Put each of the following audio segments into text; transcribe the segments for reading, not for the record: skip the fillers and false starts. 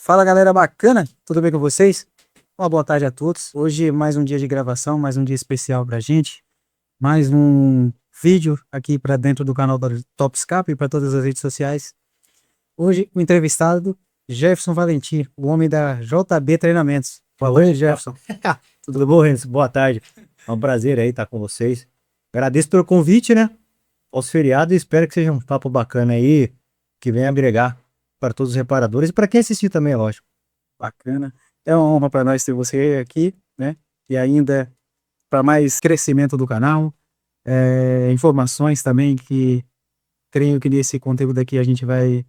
Fala galera bacana, tudo bem com vocês? Uma boa tarde a todos. Hoje mais um dia de gravação, mais um dia especial pra gente. Mais um vídeo aqui para dentro do canal da Topscap e para todas as redes sociais. Hoje o entrevistado Jefferson Valentim, o homem da JB Treinamentos. Boa noite, Jefferson. Tudo bom, Renzo? Boa tarde. É um prazer aí estar com vocês. Agradeço pelo convite, né? Aos feriados e espero que seja um papo bacana aí, que venha agregar para todos os reparadores e para quem assistir também, lógico. Bacana. É uma honra para nós ter você aqui, né? E ainda para mais crescimento do canal, informações também que creio que nesse conteúdo aqui a gente vai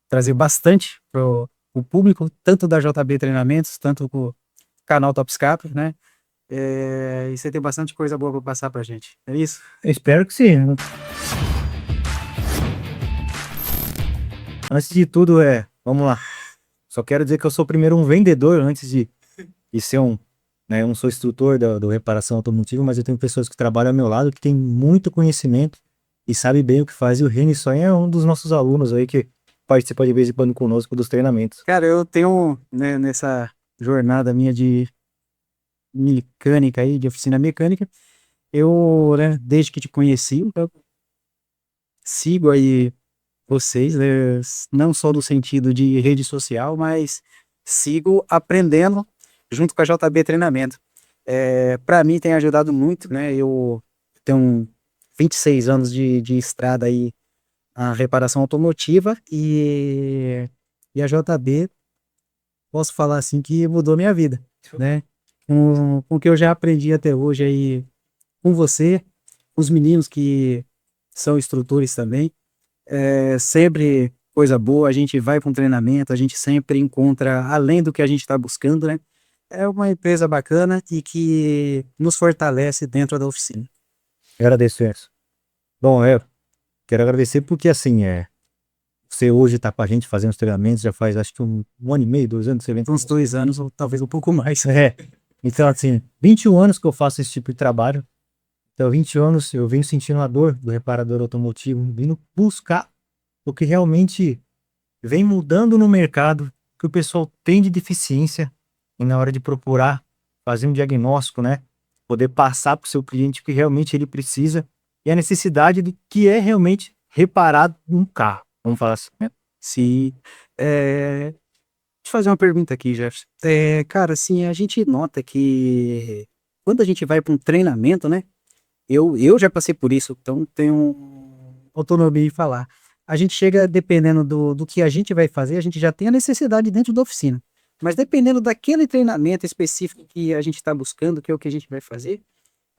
trazer bastante para o público, tanto da JB Treinamentos, tanto o canal Topscap, né? E você tem bastante coisa boa para passar pra gente, é isso? Eu espero que sim. Antes de tudo, vamos lá. Só quero dizer que eu sou primeiro um vendedor antes de ser né? Eu não sou instrutor do reparação automotiva, mas eu tenho pessoas que trabalham ao meu lado que têm muito conhecimento e sabem bem o que faz. E o Reni só é um dos nossos alunos aí que participa de vez em quando conosco dos treinamentos. Cara, eu tenho, né, nessa jornada minha de mecânica aí, de oficina mecânica, eu, né, desde que te conheci, eu sigo aí vocês, né, não só no sentido de rede social, mas sigo aprendendo junto com a JB Treinamento. Para mim tem ajudado muito, né? Eu tenho 26 anos de estrada aí na reparação automotiva e a JB, posso falar assim que mudou minha vida, né? Com o que eu já aprendi até hoje aí com você, os meninos que são instrutores também, sempre coisa boa, a gente vai para um treinamento, a gente sempre encontra além do que a gente está buscando, né? É uma empresa bacana e que nos fortalece dentro da oficina. Agradeço, Enzo. Bom, quero agradecer porque assim, você hoje tá com a gente fazendo os treinamentos, já faz acho que um ano e meio, 2 anos, você vem. Uns 2 anos ou talvez um pouco mais. Então assim, 21 anos que eu faço esse tipo de trabalho. Então 20 anos eu venho sentindo a dor do reparador automotivo, vindo buscar o que realmente vem mudando no mercado, que o pessoal tem de deficiência e na hora de procurar fazer um diagnóstico, né? Poder passar para o seu cliente o que realmente ele precisa e a necessidade do que é realmente reparado num carro. Vamos falar assim, né? Sim. Deixa eu fazer uma pergunta aqui, Jefferson. Cara, assim, a gente nota que quando a gente vai para um treinamento, né? Eu já passei por isso, então tenho autonomia em falar. A gente chega, dependendo do que a gente vai fazer, a gente já tem a necessidade dentro da oficina. Mas dependendo daquele treinamento específico que a gente está buscando, que é o que a gente vai fazer,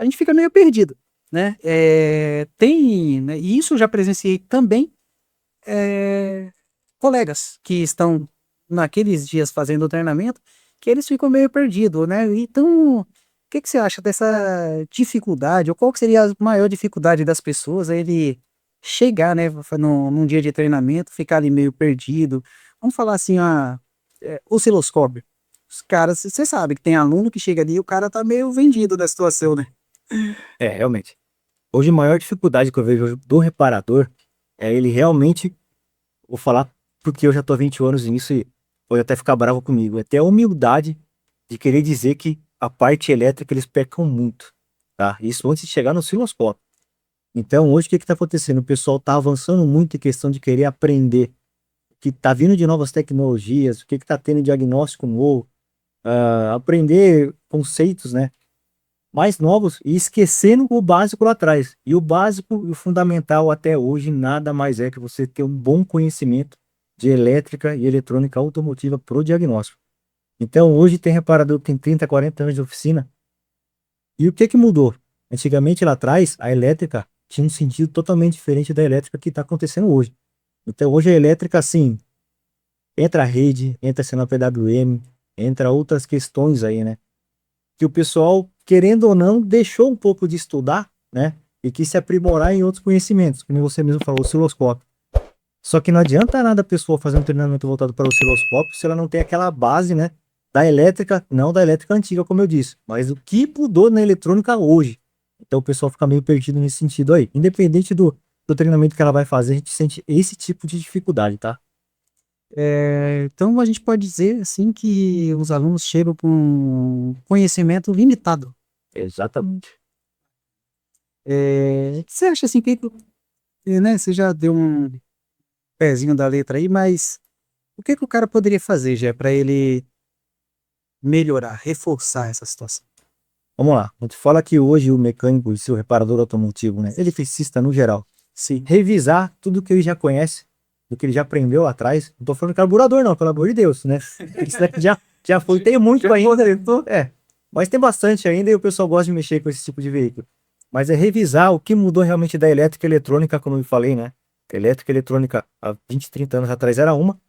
a gente fica meio perdido, né? Né, e isso eu já presenciei também, colegas que estão naqueles dias fazendo o treinamento, que eles ficam meio perdidos, né? Então, o que você acha dessa dificuldade, ou qual que seria a maior dificuldade das pessoas a ele chegar, né, num dia de treinamento, ficar ali meio perdido? Vamos falar assim, osciloscópio. Os caras, você sabe que tem aluno que chega ali e o cara tá meio vendido da situação, né? Realmente. Hoje a maior dificuldade que eu vejo do reparador é ele realmente, vou falar porque eu já tô há 20 anos nisso e pode até ficar bravo comigo, é ter a humildade de querer dizer que a parte elétrica eles pecam muito, tá? Isso antes de chegar no osciloscópio. Então hoje o que que tá acontecendo? O pessoal tá avançando muito em questão de querer aprender o que tá vindo de novas tecnologias, o que que tá tendo de diagnóstico novo, aprender conceitos, né, mais novos e esquecendo o básico lá atrás. E o básico e o fundamental até hoje nada mais é que você ter um bom conhecimento de elétrica e eletrônica automotiva pro diagnóstico. Então hoje tem reparador que tem 30, 40 anos de oficina. E o que que mudou? Antigamente lá atrás, a elétrica tinha um sentido totalmente diferente da elétrica que está acontecendo hoje. Então hoje a elétrica, assim, entra a rede, entra sendo a PWM, entra outras questões aí, né? Que o pessoal, querendo ou não, deixou um pouco de estudar, né? E quis se aprimorar em outros conhecimentos, como você mesmo falou, osciloscópio. Só que não adianta nada a pessoa fazer um treinamento voltado para o osciloscópio se ela não tem aquela base, né? Da elétrica, não da elétrica antiga, como eu disse, mas o que mudou na eletrônica hoje. Então o pessoal fica meio perdido nesse sentido aí. Independente do treinamento que ela vai fazer, a gente sente esse tipo de dificuldade, tá? Então a gente pode dizer assim que os alunos chegam com um conhecimento limitado. Exatamente. O que você acha assim né, você já deu um pezinho da letra aí, mas o que o cara poderia fazer já para ele melhorar, reforçar essa situação? Vamos lá. A gente fala que hoje o mecânico, se o reparador automotivo, né? Eletricista no geral, Sim. revisar tudo que ele já conhece, do que ele já aprendeu atrás. Não tô falando de carburador, não, pelo amor de Deus, né? Isso daqui já foi, tem muito ainda. Mas tem bastante ainda e o pessoal gosta de mexer com esse tipo de veículo. Mas é revisar o que mudou realmente da elétrica e eletrônica, como eu falei, né? Elétrica e eletrônica há 20, 30 anos atrás era uma.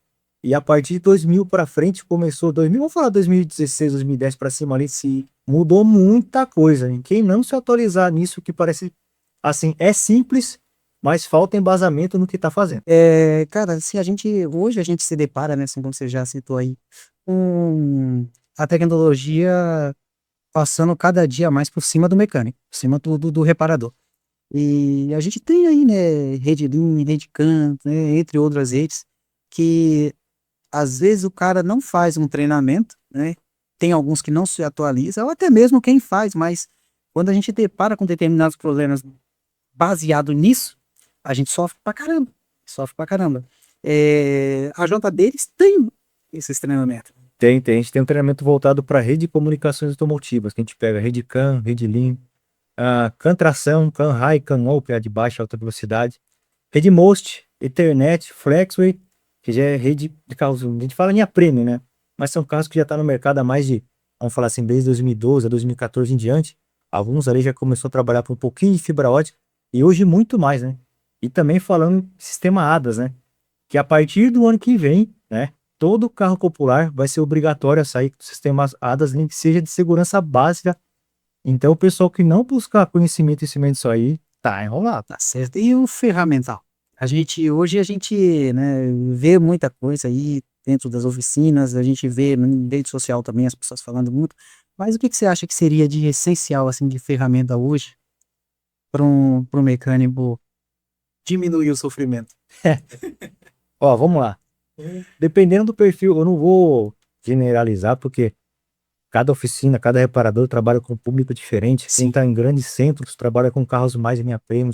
E a partir de 2000 para frente começou, 2000, vamos falar 2016, 2010 para cima ali, se mudou muita coisa. Hein? Quem não se atualizar nisso, que parece, assim, é simples, mas falta embasamento no que tá fazendo. Cara, se hoje a gente se depara, né, assim como você já citou aí, com a tecnologia passando cada dia mais por cima do mecânico, por cima do reparador. E a gente tem aí, né, Rede Lean, Rede Can, né, entre outras redes, que às vezes o cara não faz um treinamento, né? Tem alguns que não se atualizam, ou até mesmo quem faz, mas quando a gente depara com determinados problemas baseado nisso, a gente sofre pra caramba. Sofre pra caramba. A junta deles tem esses treinamentos. A gente tem um treinamento voltado para rede de comunicações automotivas, que a gente pega rede CAN, rede Lean, CAN tração, CAN high, CAN low, que é a de baixa e alta velocidade, rede MOST, Ethernet, Flexway, que já é rede de carros, a gente fala linha premium, né? Mas são carros que já estão no mercado há mais de, vamos falar assim, desde 2012 a 2014 em diante. Alguns ali já começou a trabalhar com um pouquinho de fibra ótica e hoje muito mais, né? E também falando sistema ADAS, né? Que a partir do ano que vem, né? Todo carro popular vai ser obrigatório a sair com sistemas ADAS, nem que seja de segurança básica. Então, o pessoal que não buscar conhecimento em cima disso aí, tá enrolado. Tá certo. E o ferramental? Hoje a gente, né, vê muita coisa aí dentro das oficinas, a gente vê em rede social também as pessoas falando muito, mas o que você acha que seria de essencial, assim, de ferramenta hoje para um mecânico diminuir o sofrimento? Ó, vamos lá. Dependendo do perfil, eu não vou generalizar, porque cada oficina, cada reparador trabalha com um público diferente. Quem Sim. está em grandes centros trabalha com carros mais linha premium.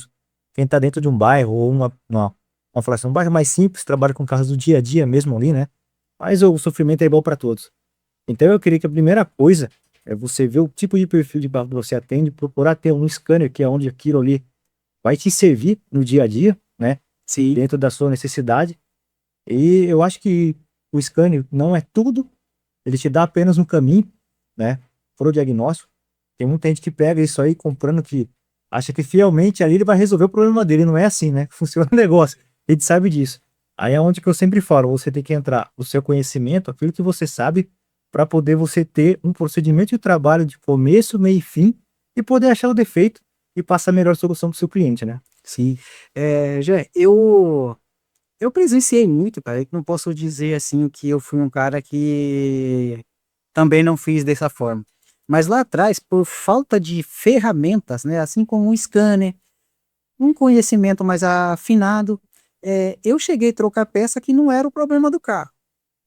Quem está dentro de um bairro ou vamos falar assim, um bairro mais simples, trabalha com carros do dia a dia mesmo ali, né? Mas o sofrimento é igual para todos. Então eu queria que a primeira coisa é você ver o tipo de perfil de carro que você atende, procurar ter um scanner, que é onde aquilo ali vai te servir no dia a dia, né? Sim. Dentro da sua necessidade. E eu acho que o scanner não é tudo, ele te dá apenas um caminho, né? Para o diagnóstico. Tem muita gente que pega isso aí comprando, que acha que fielmente ali ele vai resolver o problema dele. Não é assim, né? Funciona o negócio. A gente sabe disso. Aí é onde que eu sempre falo, você tem que entrar o seu conhecimento, aquilo que você sabe, para poder você ter um procedimento de trabalho de começo, meio e fim, e poder achar o defeito e passar a melhor solução para o seu cliente, né? Sim. Jé, eu presenciei muito, cara. Eu não posso dizer assim que eu fui um cara que também não fiz dessa forma. Mas lá atrás, por falta de ferramentas, né, assim como um scanner, um conhecimento mais afinado, eu cheguei a trocar peça que não era o problema do carro,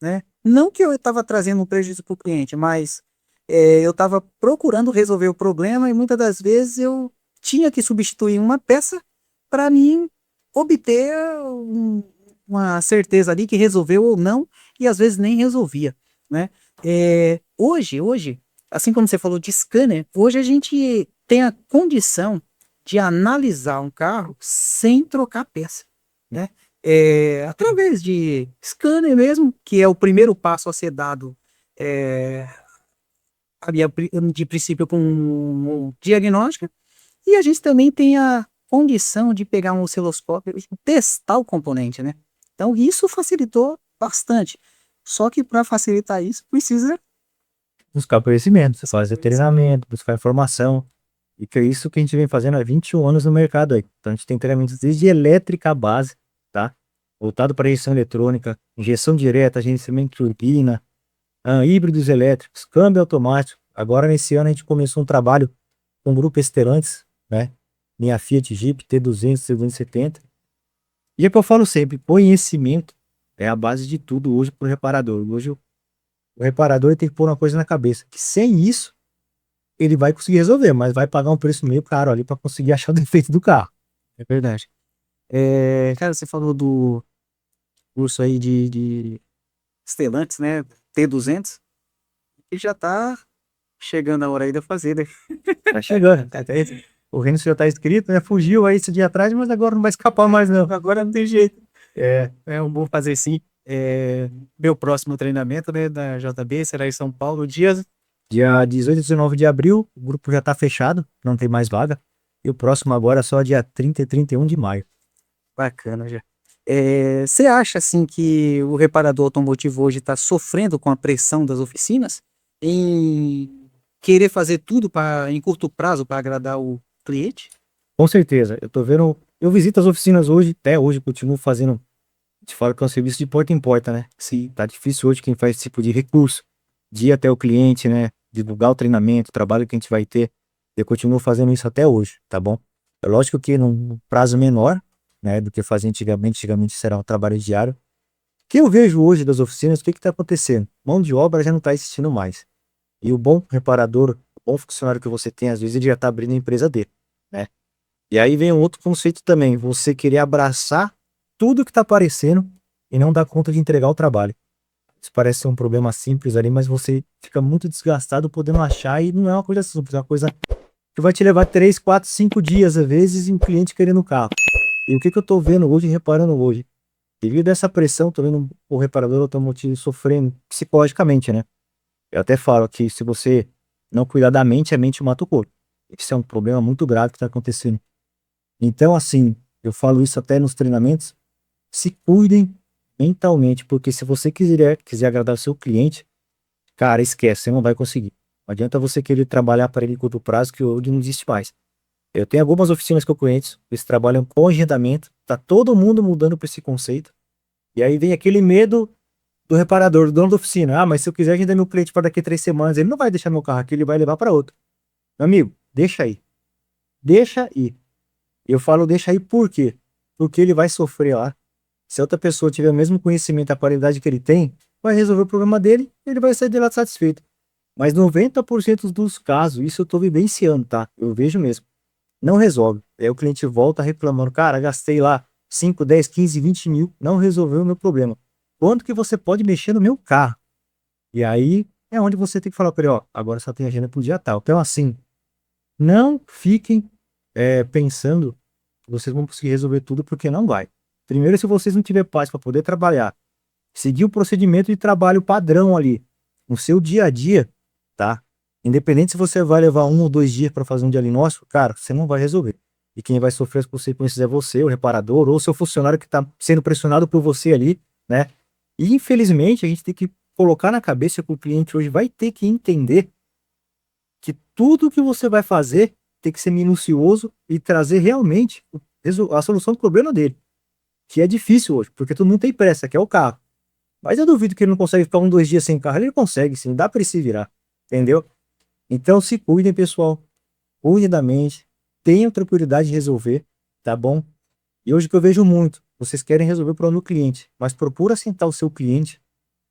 né? Não que eu estava trazendo um prejuízo para o cliente, mas eu estava procurando resolver o problema e muitas das vezes eu tinha que substituir uma peça para mim obter uma certeza ali que resolveu ou não, e às vezes nem resolvia, né? Hoje, assim como você falou de scanner, hoje a gente tem a condição de analisar um carro sem trocar peça, né? Através de scanner mesmo, que é o primeiro passo a ser dado é, de princípio com um diagnóstico, e a gente também tem a condição de pegar um osciloscópio e testar o componente, né? Então isso facilitou bastante. Só que para facilitar isso, precisa Buscar conhecimento, você fazer treinamento, buscar informação. E que é isso que a gente vem fazendo há 21 anos no mercado aí. Então a gente tem treinamentos desde elétrica base, tá? Voltado para injeção eletrônica, injeção direta, gerenciamento de turbina, híbridos elétricos, câmbio automático. Agora nesse ano a gente começou um trabalho com o grupo Estelantes, né? Linha Fiat Jeep T200, T270. E é o que eu falo sempre, conhecimento é a base de tudo hoje pro reparador. Hoje o reparador ele tem que pôr uma coisa na cabeça, que sem isso ele vai conseguir resolver, mas vai pagar um preço meio caro ali para conseguir achar o defeito do carro. É verdade. Cara, você falou do curso aí de Stellantis, né? T200, e já tá chegando a hora aí de eu fazer, né? Tá chegando. O Renzo já tá escrito, né? Fugiu aí esse dia atrás, mas agora não vai escapar mais, não. Agora não tem jeito. É, Eu vou fazer sim. Meu próximo treinamento, né, da JB será em São Paulo, dia 18 e 19 de abril, o grupo já tá fechado, não tem mais vaga. E o próximo agora é só dia 30 e 31 de maio. bacana já. Você acha assim que o reparador automotivo hoje está sofrendo com a pressão das oficinas em querer fazer tudo em curto prazo para agradar o cliente? Com certeza, eu tô vendo. Eu visito as oficinas hoje, até hoje, continuo fazendo. Te falo que é um serviço de porta em porta, né? Sim, Tá difícil hoje quem faz esse tipo de recurso, de ir até o cliente, né? Divulgar o treinamento, o trabalho que a gente vai ter. Eu continuo fazendo isso até hoje, tá bom? É lógico que num prazo menor, né? Do que fazia antigamente. Antigamente será um trabalho diário. O que eu vejo hoje das oficinas, o que que tá acontecendo? Mão de obra já não tá existindo mais. E o bom reparador, o bom funcionário que você tem, às vezes ele já tá abrindo a empresa dele, né? E aí vem um outro conceito também, você querer abraçar tudo que tá aparecendo e não dar conta de entregar o trabalho. Isso parece ser um problema simples ali, mas você fica muito desgastado podendo achar e não é uma coisa simples, é uma coisa que vai te levar 3, 4, 5 dias às vezes e um cliente querendo o carro. E o que que eu tô vendo hoje, reparando hoje? Devido a essa pressão, tô vendo o reparador automotivo sofrendo psicologicamente, né? Eu até falo que se você não cuidar da mente, a mente mata o corpo. Isso é um problema muito grave que está acontecendo. Então, assim, eu falo isso até nos treinamentos, se cuidem mentalmente, porque se você quiser agradar o seu cliente, cara, esquece, você não vai conseguir. Não adianta você querer trabalhar para ele em curto prazo, que hoje não existe mais. Eu tenho algumas oficinas que eu conheço, eles trabalham com agendamento, tá todo mundo mudando para esse conceito, e aí vem aquele medo do reparador, do dono da oficina. Ah, mas se eu quiser agendar meu cliente para daqui 3 semanas, ele não vai deixar meu carro aqui, ele vai levar para outro. Meu amigo, deixa aí. Deixa aí. Eu falo deixa aí por quê? Porque ele vai sofrer lá. Se a outra pessoa tiver o mesmo conhecimento, a qualidade que ele tem, vai resolver o problema dele e ele vai sair de lá satisfeito. Mas 90% dos casos, isso eu tô vivenciando, tá? Eu vejo mesmo. Não resolve. Aí o cliente volta reclamando, cara, gastei lá 5, 10, 15, 20 mil, não resolveu o meu problema. Quanto que você pode mexer no meu carro? E aí é onde você tem que falar para ele, ó, agora só tem agenda pro dia tal. Então, assim, não fiquem pensando que vocês vão conseguir resolver tudo, porque não vai. Primeiro, se vocês não tiverem paz para poder trabalhar, seguir o procedimento de trabalho padrão ali, no seu dia a dia, tá? Independente se você vai levar 1 ou 2 dias para fazer um diagnóstico, cara, você não vai resolver. E quem vai sofrer as consequências é você, o reparador, ou o seu funcionário que está sendo pressionado por você ali, né? E infelizmente a gente tem que colocar na cabeça que o cliente hoje vai ter que entender que tudo que você vai fazer tem que ser minucioso e trazer realmente a solução do problema dele, que é difícil hoje, porque todo mundo tem pressa, que é o carro. Mas eu duvido que ele não consegue ficar 1, 2 dias sem carro. Ele consegue, sim, dá para ele se virar, entendeu? Então se cuidem, pessoal. Cuidem da mente, tenham tranquilidade de resolver, tá bom? E hoje o que eu vejo muito, vocês querem resolver o problema do cliente, mas procura sentar o seu cliente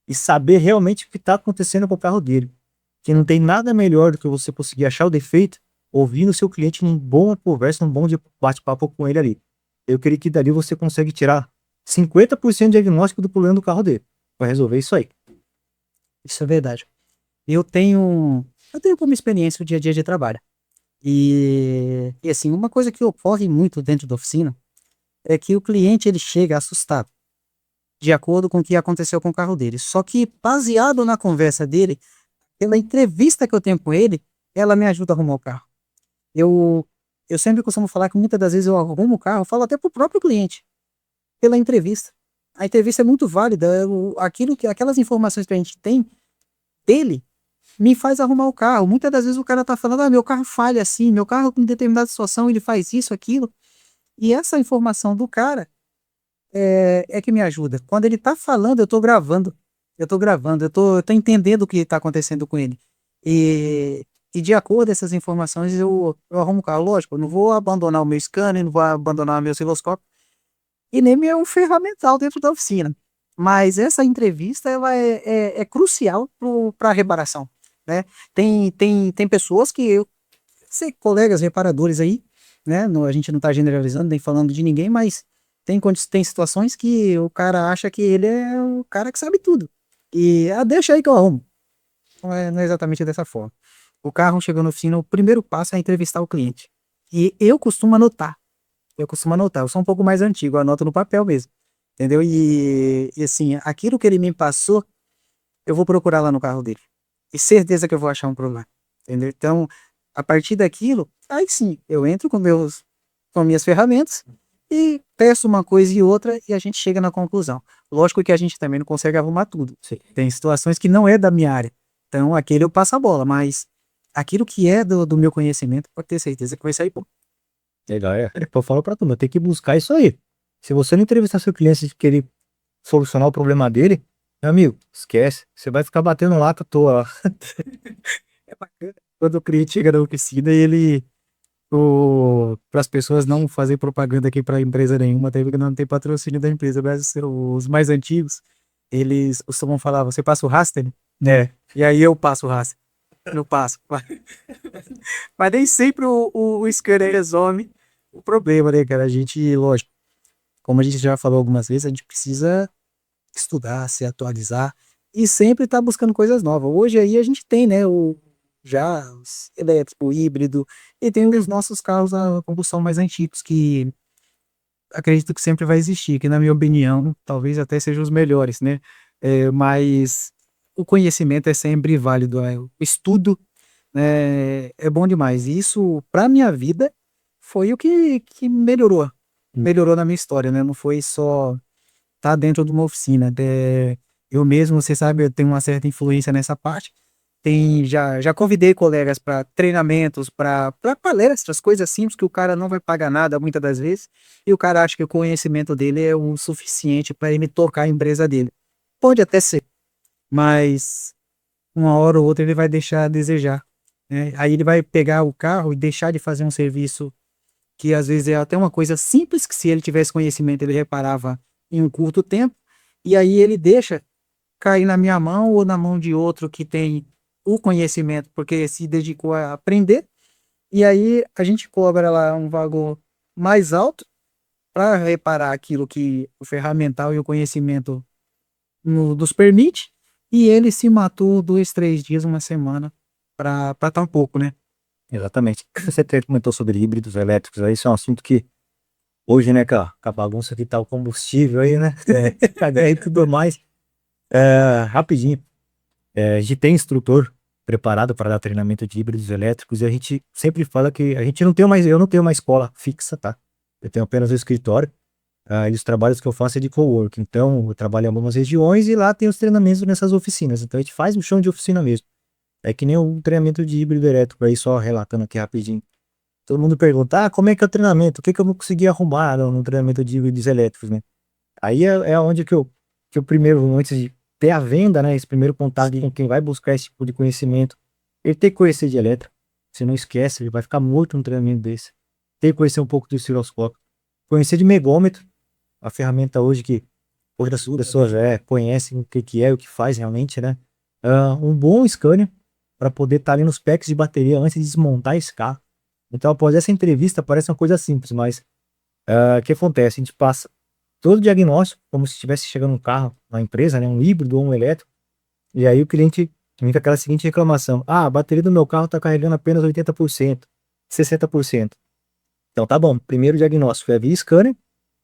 e saber realmente o que está acontecendo com o carro dele. Que não tem nada melhor do que você conseguir achar o defeito, ouvindo o seu cliente num bom conversa, num bom bate-papo com ele ali. Eu creio que dali você consegue tirar 50% de diagnóstico do problema do carro dele. Vai resolver isso aí. Isso é verdade. Eu tenho como experiência o dia a dia de trabalho. E assim, uma coisa que ocorre muito dentro da oficina é que o cliente ele chega assustado, de acordo com o que aconteceu com o carro dele. Só que baseado na conversa dele, pela entrevista que eu tenho com ele, ela me ajuda a arrumar o carro. Eu, eu sempre costumo falar que muitas das vezes eu arrumo o carro, eu falo até pro próprio cliente, pela entrevista. A entrevista é muito válida, aquelas informações que a gente tem dele me faz arrumar o carro. Muitas das vezes o cara tá falando, meu carro falha assim, meu carro em determinada situação ele faz isso, aquilo. E essa informação do cara é que me ajuda. Quando ele tá falando, eu tô gravando. Eu tô entendendo o que tá acontecendo com ele. E de acordo com essas informações, eu arrumo o carro. Lógico, eu não vou abandonar o meu scanner, não vou abandonar o meu osciloscópio, e nem meu ferramental dentro da oficina. mas essa entrevista ela é crucial para a reparação, né? Tem pessoas que eu sei, colegas reparadores aí, né? A gente não está generalizando nem falando de ninguém, mas tem situações que o cara acha que ele é o cara que sabe tudo. E deixa aí que eu arrumo. Não é exatamente dessa forma. O carro chegou na oficina, o primeiro passo é entrevistar o cliente. E eu costumo anotar. Eu costumo anotar. Eu sou um pouco mais antigo, eu anoto no papel mesmo. Entendeu? E assim, aquilo que ele me passou, eu vou procurar lá no carro dele. E certeza que eu vou achar um problema. Entendeu? Então, a partir daquilo, aí sim, eu entro com minhas ferramentas e peço uma coisa e outra e a gente chega na conclusão. Lógico que a gente também não consegue arrumar tudo. Sim. Tem situações que não é da minha área. Então, aquele eu passo a bola, mas aquilo que é do meu conhecimento, pode ter certeza que vai sair bom. Legal, eu falo pra turma, tem que buscar isso aí. Se você não entrevistar seu cliente e querer solucionar o problema dele, meu amigo, esquece. Você vai ficar batendo lata à toa. É bacana. Quando o cliente chega na oficina e ele, para as pessoas não fazer propaganda aqui para empresa nenhuma, até porque não tem patrocínio da empresa, mas os mais antigos, eles costumam falar, você passa o raster? Né? E aí eu passo o raster. Eu passo. Mas nem sempre o scanner resolve o problema, né, cara? A gente, lógico, como a gente já falou algumas vezes, a gente precisa estudar, se atualizar e sempre estar buscando coisas novas. Hoje aí a gente tem, né, já os elétrico, híbrido, e tem os nossos carros a combustão mais antigos, que acredito que sempre vai existir, que na minha opinião, talvez até sejam os melhores, né? Mas o conhecimento é sempre válido, o estudo, né, é bom demais. E isso, para minha vida, foi o que melhorou na minha história, né? Não foi só estar dentro de uma oficina. Eu mesmo, você sabe, eu tenho uma certa influência nessa parte. Já convidei colegas para treinamentos, para palestras, coisas simples que o cara não vai pagar nada muitas das vezes, e o cara acha que o conhecimento dele é o suficiente para ele tocar a empresa dele. Pode até ser, mas uma hora ou outra ele vai deixar a desejar, né? Aí ele vai pegar o carro e deixar de fazer um serviço que às vezes é até uma coisa simples, que se ele tivesse conhecimento ele reparava em um curto tempo, e aí ele deixa cair na minha mão ou na mão de outro que tem o conhecimento, porque se dedicou a aprender, e aí a gente cobra lá um valor mais alto para reparar aquilo que o ferramental e o conhecimento nos permite, e ele se matou 2, 3 dias, uma semana, para estar um pouco, né? Exatamente. Você até comentou sobre híbridos elétricos, aí isso é um assunto que hoje, né, com a bagunça que tá o combustível aí, né? E tudo mais. Rapidinho. A gente tem instrutor preparado para dar treinamento de híbridos elétricos e a gente sempre fala que a gente não tem mais, eu não tenho uma escola fixa, tá? Eu tenho apenas o escritório. E os trabalhos que eu faço é de cowork. Então, eu trabalho em algumas regiões e lá tem os treinamentos nessas oficinas. Então, a gente faz um chão de oficina mesmo. É que nem o treinamento de híbrido elétrico aí, só relatando aqui rapidinho. Todo mundo pergunta, como é que é o treinamento? O que que eu não consegui arrumar no treinamento de híbridos elétricos, né? Aí é onde que eu primeiro, antes de ter a venda, né? Esse primeiro contato com quem vai buscar esse tipo de conhecimento, ele tem que conhecer de elétrica. Você não esquece, ele vai ficar morto num treinamento desse. Tem que conhecer um pouco do osciloscópio. Conhecer de megômetro, a ferramenta hoje que hoje as pessoas conhecem o que é, o que faz realmente, né? Um bom scanner para poder estar ali nos packs de bateria antes de desmontar esse carro. Então, após essa entrevista, parece uma coisa simples, mas o que acontece? A gente passa todo o diagnóstico, como se estivesse chegando um carro na empresa, né? Um híbrido ou um elétrico, e aí o cliente vem com aquela seguinte reclamação: a bateria do meu carro está carregando apenas 80%, 60%. Então, tá bom. Primeiro diagnóstico é via scanner,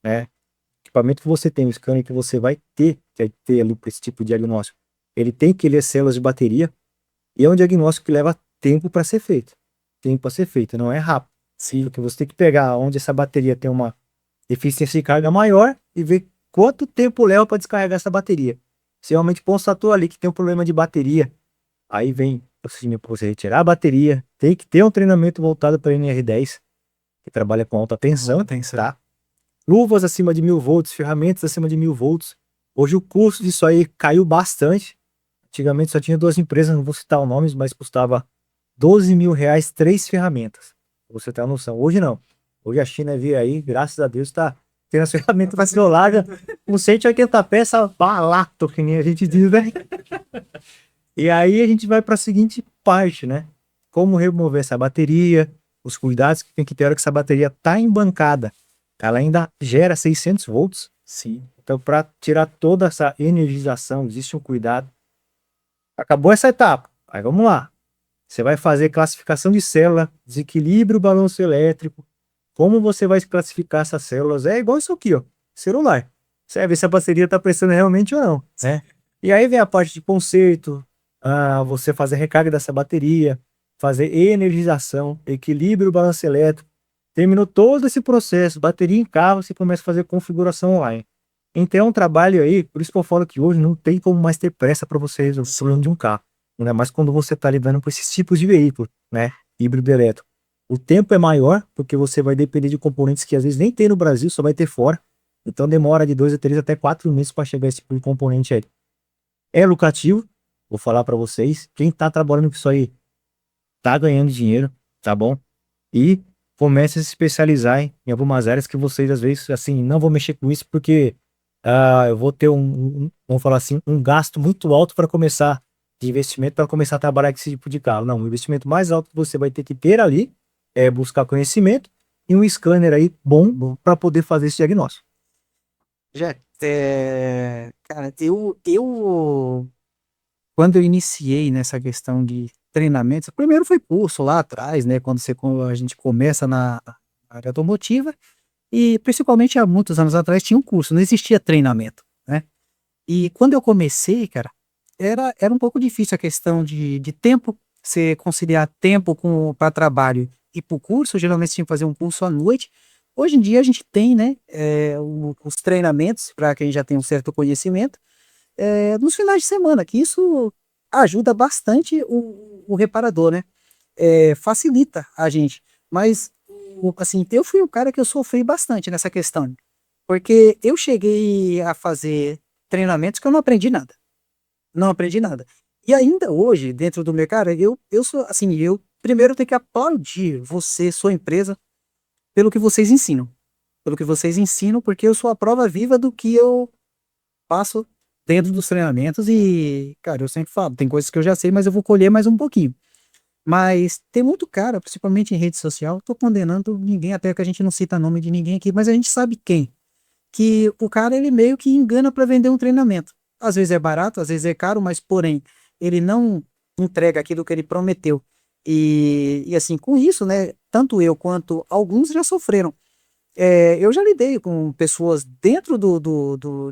né? Equipamento que você tem, o scanner que você vai ter ali para esse tipo de diagnóstico, ele tem que ler as células de bateria e é um diagnóstico que leva tempo para ser feito. Tempo para ser feito, não é rápido. Sim. Porque você tem que pegar onde essa bateria tem uma eficiência de carga maior e ver quanto tempo leva para descarregar essa bateria. Se realmente constatou ali que tem um problema de bateria, aí vem o procedimento para você retirar a bateria, tem que ter um treinamento voltado para NR10, que trabalha com alta tensão, tá? Luvas acima de 1000 volts, ferramentas acima de 1000 volts. Hoje o custo disso aí caiu bastante. Antigamente só tinha duas empresas, não vou citar os nomes, mas custava R$ 12.000 3 ferramentas. Pra você ter uma noção. Hoje não. Hoje a China veio aí, graças a Deus, tá Tem as ferramentas para ser larga, com 180 peças, balato, que nem a gente diz, né? E aí a gente vai para a seguinte parte, né? Como remover essa bateria, os cuidados que tem que ter hora que essa bateria tá embancada. Ela ainda gera 600 volts. Sim. Então, para tirar toda essa energização, existe um cuidado. Acabou essa etapa. Aí vamos lá. Você vai fazer classificação de célula, desequilíbrio balanço elétrico. Como você vai classificar essas células? É igual isso aqui, ó. Celular. Você vai ver se a bateria está prestando realmente ou não, né? E aí vem a parte de conserto, você fazer recarga dessa bateria, fazer energização, equilíbrio balanço elétrico. Terminou todo esse processo, bateria em carro, você começa a fazer configuração online. Então é um trabalho aí, por isso que eu falo que hoje não tem como mais ter pressa para você resolver o problema de um carro. Ainda mais quando você está lidando com esses tipos de veículo, né? Híbrido elétrico. O tempo é maior, porque você vai depender de componentes que às vezes nem tem no Brasil, só vai ter fora. Então demora de 2 a 3 até 4 meses para chegar esse tipo de componente aí. É lucrativo, vou falar para vocês. Quem tá trabalhando com isso aí tá ganhando dinheiro, tá bom? E comece a se especializar em algumas áreas que vocês às vezes assim, não vou mexer com isso porque eu vou ter vamos falar assim, um gasto muito alto para começar de investimento para começar a trabalhar com esse tipo de carro. Não, o investimento mais alto que você vai ter que ter ali é buscar conhecimento e um scanner aí bom para poder fazer esse diagnóstico. Já, cara, quando eu iniciei nessa questão de treinamentos, primeiro foi curso lá atrás, né, quando a gente começa na área automotiva, e principalmente há muitos anos atrás tinha um curso, não existia treinamento, né? E quando eu comecei, cara, era um pouco difícil a questão de tempo, você conciliar tempo para trabalho e para o curso, geralmente você tinha que fazer um curso à noite. Hoje em dia a gente tem, né, os treinamentos para quem já tem um certo conhecimento, nos finais de semana, que isso ajuda bastante o reparador, né? Facilita a gente. Mas, assim, eu fui um cara que eu sofri bastante nessa questão, porque eu cheguei a fazer treinamentos que eu não aprendi nada. Não aprendi nada. E ainda hoje, dentro do mercado, eu sou, assim, eu primeiro tenho que aplaudir você, sua empresa, pelo que vocês ensinam. Pelo que vocês ensinam, porque eu sou a prova viva do que eu passo dentro dos treinamentos e, cara, eu sempre falo, tem coisas que eu já sei, mas eu vou colher mais um pouquinho. Mas tem muito cara, principalmente em rede social, tô condenando ninguém, até que a gente não cita nome de ninguém aqui, mas a gente sabe quem. Que o cara, ele meio que engana para vender um treinamento. Às vezes é barato, às vezes é caro, mas porém, ele não entrega aquilo que ele prometeu. E assim, com isso, né, tanto eu quanto alguns já sofreram. Eu já lidei com pessoas dentro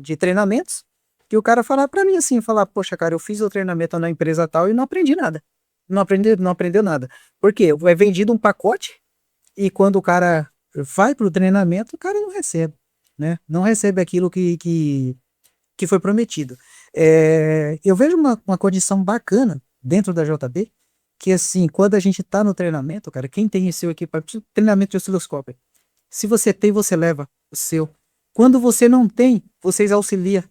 de treinamentos que o cara falar para mim assim, falar, poxa, cara, eu fiz o treinamento na empresa tal e não aprendi nada. Não aprendeu nada. Por quê? É vendido um pacote e quando o cara vai para o treinamento, o cara não recebe, né? Não recebe aquilo que foi prometido. Eu vejo uma condição bacana dentro da JB, que assim, quando a gente está no treinamento, cara, quem tem esse seu equipamento, treinamento de osciloscópio, se você tem, você leva o seu. Quando você não tem, vocês auxiliam,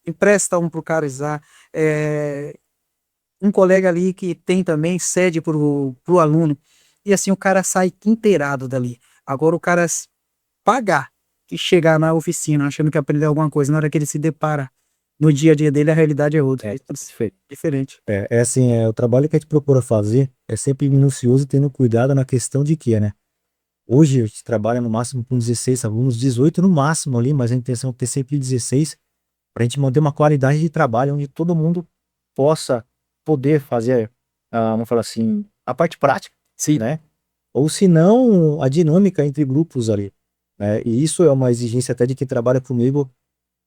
empresta um para o cara usar. Um colega ali que tem também cede para o aluno. E assim o cara sai inteirado dali. Agora o cara pagar e chegar na oficina achando que aprendeu alguma coisa, na hora que ele se depara no dia a dia dele, a realidade é outra. É diferente. Assim, o trabalho que a gente procura fazer é sempre minucioso e tendo cuidado na questão de que, né? Hoje a gente trabalha no máximo com 16 alunos, 18 no máximo ali, mas a intenção é ter sempre 16 para a gente manter uma qualidade de trabalho onde todo mundo possa poder fazer, vamos falar assim, a parte prática, Sim. né? Ou se não, a dinâmica entre grupos ali, né? E isso é uma exigência até de quem trabalha comigo.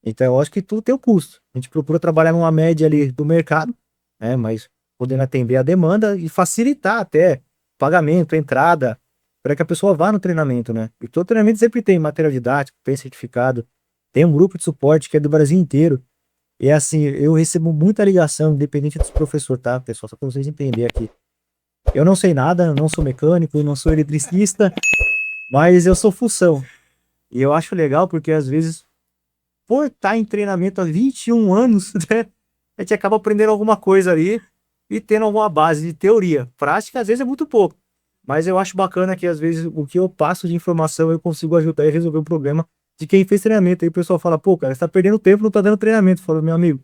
Então eu acho que tudo tem um custo. A gente procura trabalhar numa média ali do mercado, né? Mas podendo atender a demanda e facilitar até pagamento, entrada, para que a pessoa vá no treinamento, né? E todo treinamento sempre tem material didático, tem certificado, tem um grupo de suporte que é do Brasil inteiro. E é assim, eu recebo muita ligação, independente dos professores, tá, pessoal? Só para vocês entenderem aqui. Eu não sei nada, eu não sou mecânico, eu não sou eletricista, mas eu sou função. E eu acho legal porque às vezes, por estar em treinamento há 21 anos, né, a gente acaba aprendendo alguma coisa ali e tendo alguma base de teoria. Prática, às vezes, é muito pouco. Mas eu acho bacana que, às vezes, o que eu passo de informação eu consigo ajudar e resolver o problema de quem fez treinamento. Aí o pessoal fala, pô, cara, você tá perdendo tempo, não tá dando treinamento. Falou, meu amigo,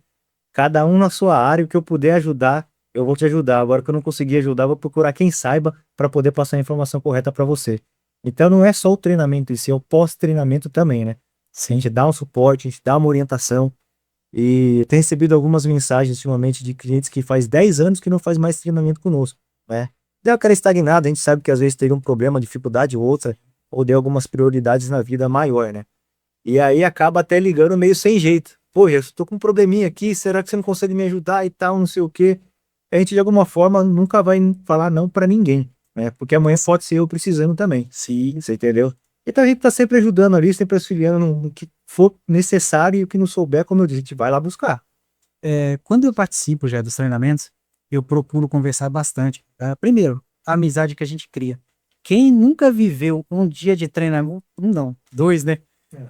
cada um na sua área, o que eu puder ajudar, eu vou te ajudar. Agora que eu não conseguir ajudar, eu vou procurar quem saiba para poder passar a informação correta para você. Então não é só o treinamento em si, é o pós-treinamento também, né? A Sim. gente dá um suporte, a gente dá uma orientação. E tem recebido algumas mensagens ultimamente de clientes que faz 10 anos que não faz mais treinamento conosco, né? Deu aquela estagnada, a gente sabe que às vezes teve um problema, dificuldade ou outra, ou deu algumas prioridades na vida maior, né? E aí acaba até ligando meio sem jeito. Pô, eu tô com um probleminha aqui, será que você não consegue me ajudar e tal, não sei o quê. A gente de alguma forma nunca vai falar não pra ninguém, né? Porque amanhã pode ser eu precisando também. Sim. Você entendeu? Então a gente tá sempre ajudando ali, sempre auxiliando no que for necessário e o que não souber, como eu disse, a gente vai lá buscar. Quando eu participo já dos treinamentos, eu procuro conversar bastante. Primeiro, a amizade que a gente cria. Quem nunca viveu um dia de treinamento, um não, dois, né?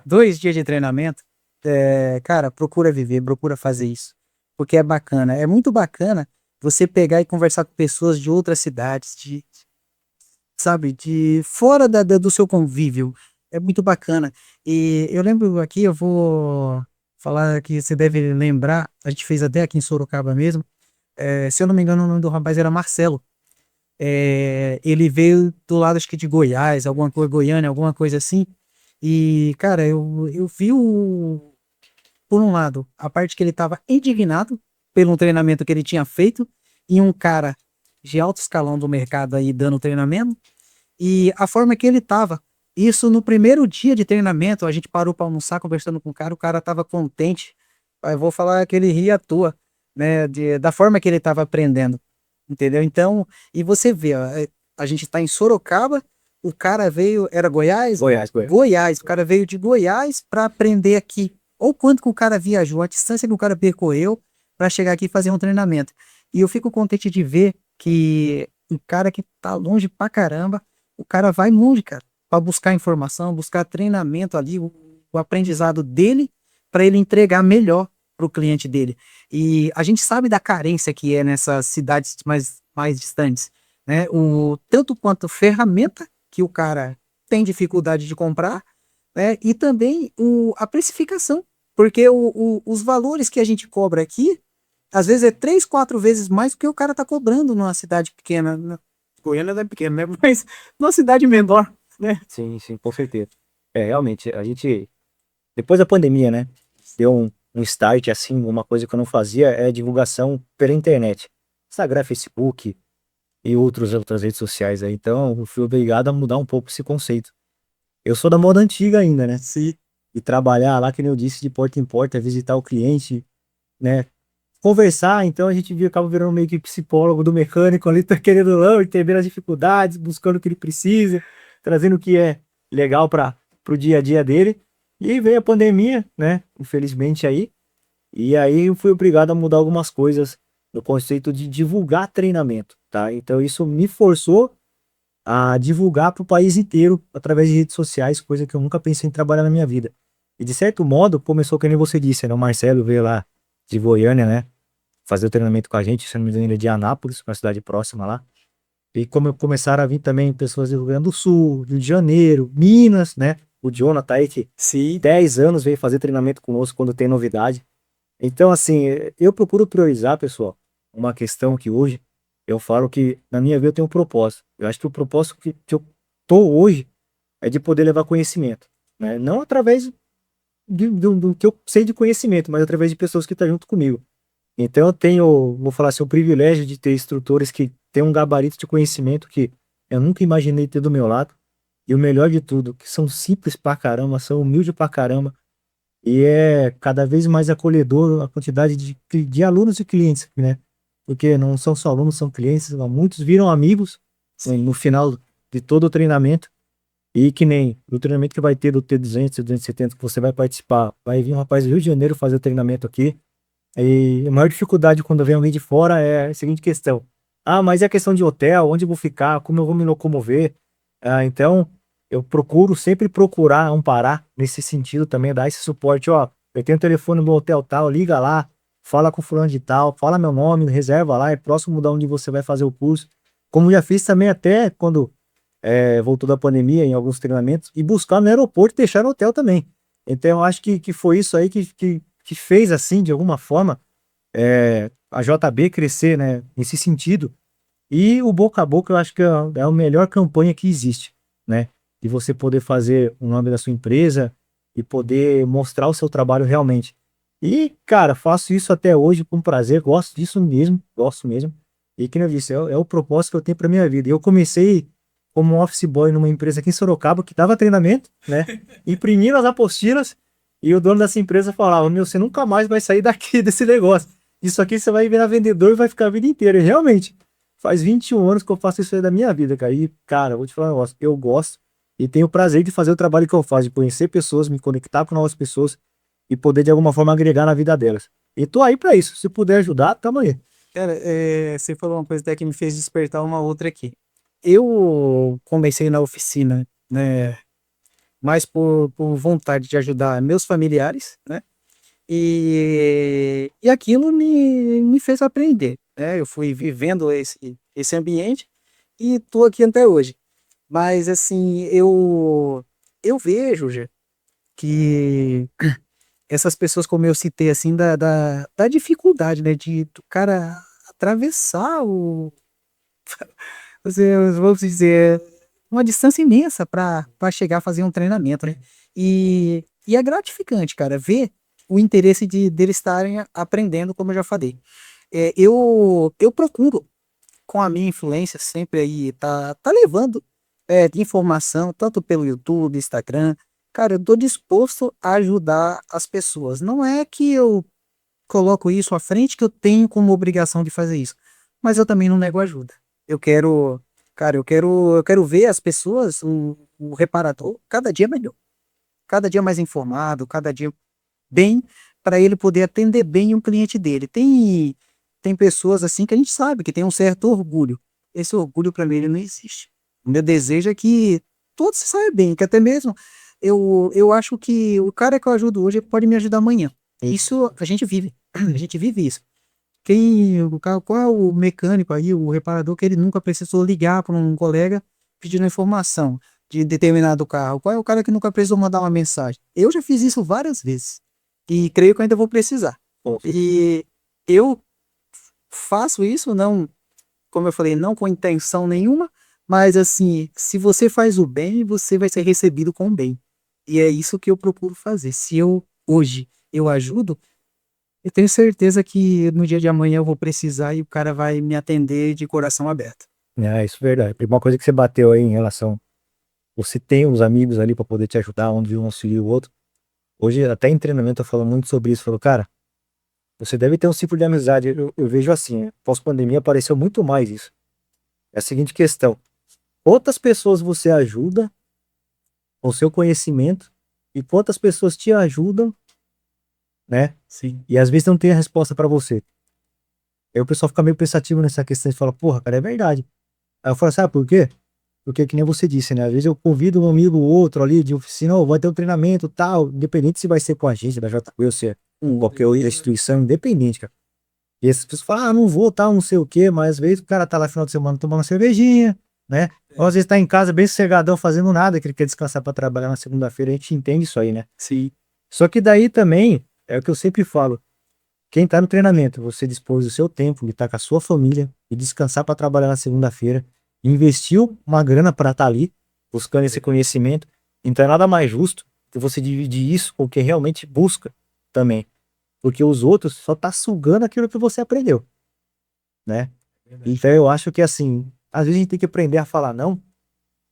2 dias de treinamento, cara, procura viver, procura fazer isso. Porque é bacana. É muito bacana você pegar e conversar com pessoas de outras cidades, sabe, de fora do seu convívio. É muito bacana. E eu lembro aqui, eu vou falar que você deve lembrar, a gente fez até aqui em Sorocaba mesmo. Se eu não me engano, o nome do rapaz era Marcelo. Ele veio do lado, acho que de Goiás, alguma coisa, Goiânia, alguma coisa assim. E, cara, eu vi por um lado, a parte que ele estava indignado pelo treinamento que ele tinha feito, e um cara de alto escalão do mercado aí dando treinamento. E a forma que ele tava, isso no primeiro dia de treinamento, a gente parou para almoçar conversando com o cara tava contente. Eu vou falar que ele ria à toa, né, da forma que ele tava aprendendo, entendeu? Então, e você vê, ó, a gente tá em Sorocaba, o cara veio, era Goiás? Goiás, Goiás. Goiás, o cara veio de Goiás para aprender aqui. Ou quanto que o cara viajou, a distância que o cara percorreu para chegar aqui e fazer um treinamento. E eu fico contente de ver que um cara que tá longe pra caramba, o cara vai longe, cara, para buscar informação, buscar treinamento ali, o aprendizado dele, para ele entregar melhor para o cliente dele. E a gente sabe da carência que é nessas cidades mais distantes, né? Tanto quanto ferramenta que o cara tem dificuldade de comprar, né? E também a precificação, porque os valores que a gente cobra aqui, às vezes é 3, 4 vezes mais do que o cara tá cobrando numa cidade pequena, né? Goiânia não é pequena, né? Mas numa cidade menor, né? Sim, sim, com certeza. Realmente, a gente, depois da pandemia, né, deu um start, assim, uma coisa que eu não fazia é divulgação pela internet. Instagram, Facebook e outras redes sociais aí. Então, eu fui obrigado a mudar um pouco esse conceito. Eu sou da moda antiga ainda, né? Sim, E trabalhar lá, que nem eu disse, de porta em porta, visitar o cliente, né? Conversar, então a gente acaba virando meio que psicólogo do mecânico ali, tá querendo não, entender as dificuldades, buscando o que ele precisa, trazendo o que é legal para o dia a dia dele. E aí veio a pandemia, né? Infelizmente aí. E aí eu fui obrigado a mudar algumas coisas no conceito de divulgar treinamento, tá? Então isso me forçou a divulgar para o país inteiro através de redes sociais, coisa que eu nunca pensei em trabalhar na minha vida. E de certo modo começou que nem você disse, né? O Marcelo veio lá de Goiânia, né? Fazer o treinamento com a gente, se não me engano, ele é de Anápolis, uma cidade próxima lá. E como começaram a vir também pessoas do Rio Grande do Sul, Rio de Janeiro, Minas, né? O Jonathan aí, que sim, 10 anos veio fazer treinamento conosco quando tem novidade. Então, assim, eu procuro priorizar, pessoal, uma questão que hoje eu falo que na minha vida eu tenho um propósito. Eu acho que o propósito que eu tô hoje é de poder levar conhecimento, né? Não através do que eu sei de conhecimento, mas através de pessoas que estão junto comigo. Então eu tenho, vou falar assim, o privilégio de ter instrutores que têm um gabarito de conhecimento que eu nunca imaginei ter do meu lado. E o melhor de tudo, que são simples pra caramba, são humildes pra caramba. E é cada vez mais acolhedor a quantidade de alunos e clientes, né? Porque não são só alunos, são clientes, muitos viram amigos, né, no final de todo o treinamento. E que nem o treinamento que vai ter do T200 e 270 que você vai participar, vai vir um rapaz do Rio de Janeiro fazer o treinamento aqui. E a maior dificuldade quando vem alguém de fora é a seguinte questão: ah, mas é a questão de hotel, onde eu vou ficar, como eu vou me locomover? Então, eu procuro sempre procurar amparar nesse sentido também, dar esse suporte. Ó, eu tenho o telefone no hotel tal, liga lá, fala com fulano de tal, fala meu nome, reserva lá, é próximo da onde você vai fazer o curso. Como já fiz também até quando voltou da pandemia, em alguns treinamentos, e buscar no aeroporto e deixar no hotel também. Então eu acho que foi isso aí que fez, assim, de alguma forma, a JB crescer, né, nesse sentido. E o boca a boca eu acho que é a melhor campanha que existe, né? De você poder fazer o nome da sua empresa e poder mostrar o seu trabalho realmente. E, cara, faço isso até hoje com prazer, gosto disso mesmo, gosto mesmo. E que eu disse, é o propósito que eu tenho para minha vida. Eu comecei como office boy numa empresa aqui em Sorocaba que dava treinamento, né? Imprimindo as apostilas e o dono dessa empresa falava: Meu, você nunca mais vai sair daqui desse negócio. Isso aqui você vai virar vendedor e vai ficar a vida inteira. E realmente, faz 21 anos que eu faço isso aí da minha vida, cara. E, cara, vou te falar um negócio, eu gosto e tenho o prazer de fazer o trabalho que eu faço, de conhecer pessoas, me conectar com novas pessoas e poder de alguma forma agregar na vida delas. E tô aí pra isso. Se puder ajudar, tamo aí. Cara, você falou uma coisa até que me fez despertar uma outra aqui. Eu comecei na oficina, né, mais por vontade de ajudar meus familiares, né? E aquilo me fez aprender, né? Eu fui vivendo esse ambiente e tô aqui até hoje. Mas assim, eu vejo já que essas pessoas, como eu citei, assim, da dificuldade, né? Do cara atravessar vamos dizer, uma distância imensa para chegar a fazer um treinamento, né? E é gratificante, cara, ver o interesse deles estarem aprendendo, como eu já falei. Eu procuro, com a minha influência, sempre aí, tá levando de informação, tanto pelo YouTube, Instagram. Cara, eu tô disposto a ajudar as pessoas. Não é que eu coloco isso à frente, que eu tenho como obrigação de fazer isso. Mas eu também não nego ajuda. Eu quero, cara, eu quero ver as pessoas, o reparador, cada dia melhor, cada dia mais informado, cada dia bem, para ele poder atender bem o cliente dele. Tem pessoas assim que a gente sabe que tem um certo orgulho. Esse orgulho para mim ele não existe. O meu desejo é que todos se saiam bem, que até mesmo eu acho que o cara que eu ajudo hoje ele pode me ajudar amanhã. Isso a gente vive. A gente vive isso. Qual é o mecânico aí, o reparador que ele nunca precisou ligar para um colega pedindo informação de determinado carro? Qual é o cara que nunca precisou mandar uma mensagem? Eu já fiz isso várias vezes e creio que eu ainda vou precisar. Bom, E eu faço isso não, como eu falei, não com intenção nenhuma, mas assim, se você faz o bem, você vai ser recebido com o bem. E é isso que eu procuro fazer. Se eu hoje eu ajudo, eu tenho certeza que no dia de amanhã eu vou precisar e o cara vai me atender de coração aberto. isso é verdade. Uma coisa que você bateu aí em relação, você tem uns amigos ali pra poder te ajudar, onde um auxilia o outro. Hoje, até em treinamento, eu falo muito sobre isso. Falou, cara, você deve ter um ciclo de amizade. Eu vejo assim, pós-pandemia apareceu muito mais isso. É a seguinte questão: quantas pessoas você ajuda com o seu conhecimento e quantas pessoas te ajudam, né? Sim. E às vezes não tem a resposta pra você. Aí o pessoal fica meio pensativo nessa questão e fala, porra, cara, é verdade. Aí eu falo, sabe por quê? Porque que nem você disse, né? Às vezes eu convido um amigo ou outro ali de oficina, vai ter um treinamento tal, independente se vai ser com a agência da JP ou se é qualquer outra instituição, independente, cara. E essas pessoas falam, não vou, tal, não sei o quê, mas às vezes o cara tá lá no final de semana tomando uma cervejinha, né? Ou às vezes tá em casa bem sossegadão fazendo nada, que ele quer descansar pra trabalhar na segunda-feira, a gente entende isso aí, né? Sim. Só que daí também, é o que eu sempre falo, quem tá no treinamento, você dispôs do seu tempo, de estar com a sua família e descansar para trabalhar na segunda-feira, investiu uma grana para estar ali, buscando esse conhecimento, então é nada mais justo que você dividir isso com quem realmente busca também, porque os outros só tá sugando aquilo que você aprendeu, né? Então eu acho que assim, às vezes a gente tem que aprender a falar não,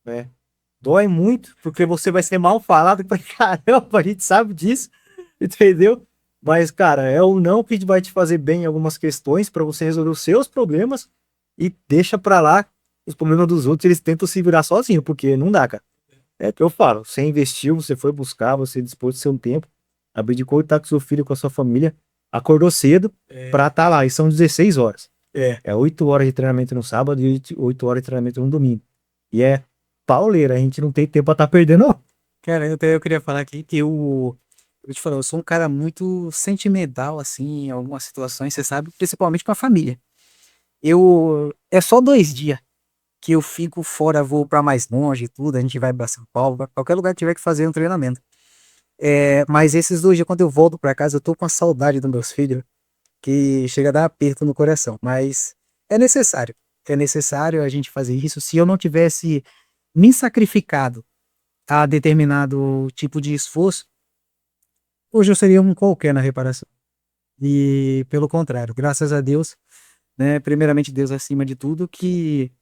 né? Dói muito, porque você vai ser mal falado pra caramba, a gente sabe disso, entendeu? Mas, cara, é o não que vai te fazer bem em algumas questões pra você resolver os seus problemas e deixa pra lá os problemas dos outros, eles tentam se virar sozinhos, porque não dá, cara. É o que eu falo, você investiu, você foi buscar, você dispôs do seu tempo, abdicou de estar com seu filho, com a sua família, acordou cedo pra estar lá, e são 16 horas. É 8 horas de treinamento no sábado e 8 horas de treinamento no domingo. E é pauleira, a gente não tem tempo pra estar perdendo, não. Cara, eu queria falar aqui que eu te falo, eu sou um cara muito sentimental, assim, em algumas situações, você sabe, principalmente com a família. É só 2 dias que eu fico fora, vou pra mais longe e tudo, a gente vai pra São Paulo, pra qualquer lugar que tiver que fazer um treinamento. Mas esses 2 dias, quando eu volto pra casa, eu tô com a saudade dos meus filhos, que chega a dar aperto no coração. Mas é necessário. É necessário a gente fazer isso. Se eu não tivesse me sacrificado a determinado tipo de esforço, hoje eu seria um qualquer na reparação. E pelo contrário, graças a Deus, né? Primeiramente Deus acima de tudo, que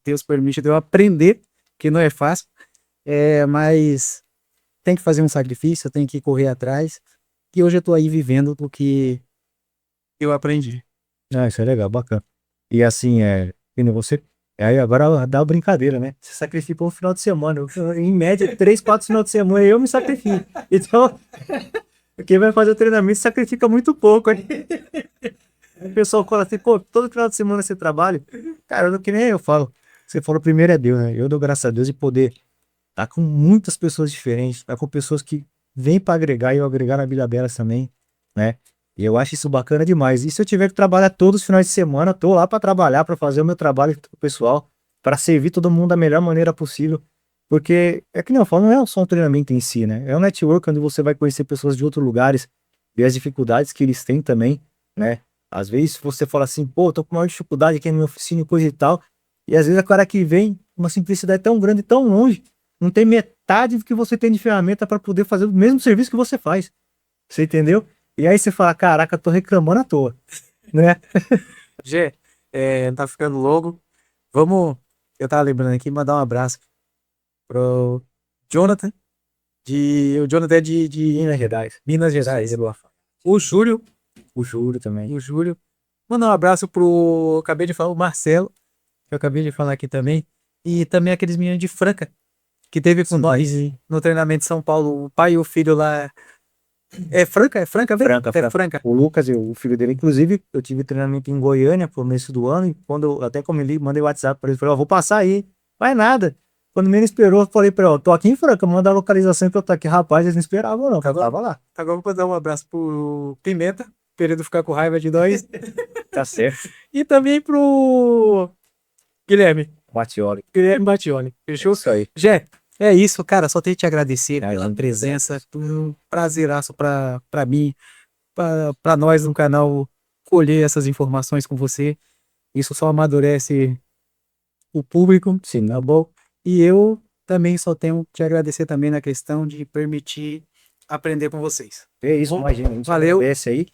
Deus permite eu aprender, que não é fácil, mas tem que fazer um sacrifício, tem que correr atrás, e hoje eu tô aí vivendo do que eu aprendi. Ah, isso é legal, bacana. E assim, que nem você. Aí agora dá uma brincadeira, né? Você sacrifica um final de semana. Em média, 3, 4 final de semana eu me sacrifico. Então, quem vai fazer o treinamento sacrifica muito pouco. Aí o pessoal fala assim, pô, todo final de semana você trabalha. Cara, que nem eu falo. Você falou primeiro é Deus, né? Eu dou graças a Deus de poder estar com muitas pessoas diferentes, estar com pessoas que vêm para agregar e eu agregar na vida delas também, né? E eu acho isso bacana demais. E se eu tiver que trabalhar todos os finais de semana, tô lá para trabalhar, para fazer o meu trabalho com o pessoal, para servir todo mundo da melhor maneira possível. Porque é que nem eu falo, não é só um treinamento em si, né? É um network onde você vai conhecer pessoas de outros lugares, ver as dificuldades que eles têm também, né? Às vezes você fala assim, pô, tô com maior dificuldade aqui na minha oficina e coisa e tal. E às vezes a cara que vem, uma simplicidade tão grande, tão longe, não tem metade do que você tem de ferramenta para poder fazer o mesmo serviço que você faz. Você entendeu? E aí você fala, caraca, tô reclamando à toa, né? Gê, tá ficando longo. Vamos, eu tava lembrando aqui, mandar um abraço pro Jonathan, o Jonathan é de Minas Gerais. Minas Gerais, o Júlio, O Júlio também. o Júlio. Mandar um abraço pro, acabei de falar, o Marcelo, que eu acabei de falar aqui também, e também aqueles meninos de Franca, que teve com nós no treinamento de São Paulo, o pai e o filho lá. É Franca? É Franca, velho? Franca, É Franca. Franca. O Lucas e o filho dele, inclusive, eu tive treinamento em Goiânia pro começo do ano, e quando eu, até como ele mandei WhatsApp pra ele, falei, ó, vou passar aí, vai nada. Quando menos esperou, eu falei pra ele, ó, tô aqui em Franca, manda a localização que eu tô aqui. Rapaz, eles não esperavam não, eu tava lá. Agora eu vou dar um abraço pro Pimenta, querendo ficar com raiva de nós. Tá certo. E também pro Guilherme. Matioli. Guilherme Batioli. Fechou? Isso aí. Jé, é isso, cara. Só tenho que te agradecer Aí, pela presença. Um prazeraço pra mim, pra nós no canal, colher essas informações com você. Isso só amadurece o público, Sim, tá bom? E eu também só tenho que te agradecer também na questão de permitir aprender com vocês. é isso, Bom, imagina. A gente valeu. agradece aí.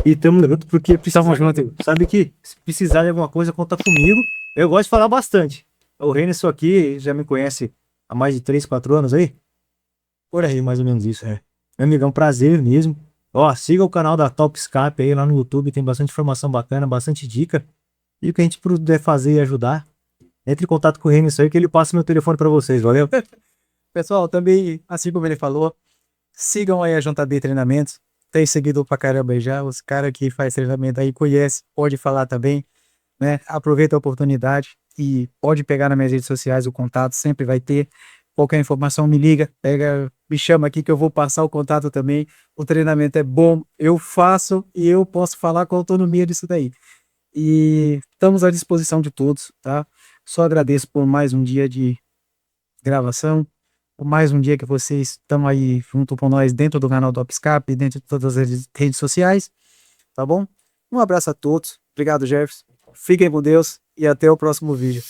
E tamo junto, porque Tamo precisar, junto. sabe que se precisar de alguma coisa, conta comigo. Eu gosto de falar bastante. O Renison aqui já me conhece há mais de 3, 4 anos aí. Por aí, mais ou menos isso, é. Meu amigão, prazer mesmo. Ó, siga o canal da Top Escape aí lá no YouTube, tem bastante informação bacana, bastante dica. E o que a gente puder fazer e ajudar, entre em contato com o Renison aí que ele passa meu telefone pra vocês, valeu? Pessoal, também, assim como ele falou, sigam aí a JB Treinamentos. Tem seguidor pra caramba aí já. Os caras que faz treinamento aí conhece, pode falar também, né? Aproveita a oportunidade e pode pegar nas minhas redes sociais o contato, sempre vai ter. Qualquer informação me liga, pega, me chama aqui que eu vou passar o contato também. O treinamento é bom, eu faço e eu posso falar com autonomia disso daí. E estamos à disposição de todos, tá? Só agradeço por mais um dia de gravação, por mais um dia que vocês estão aí junto com nós dentro do canal do Upscape, dentro de todas as redes sociais, tá bom? Um abraço a todos, obrigado Jefferson, fiquem com Deus e até o próximo vídeo.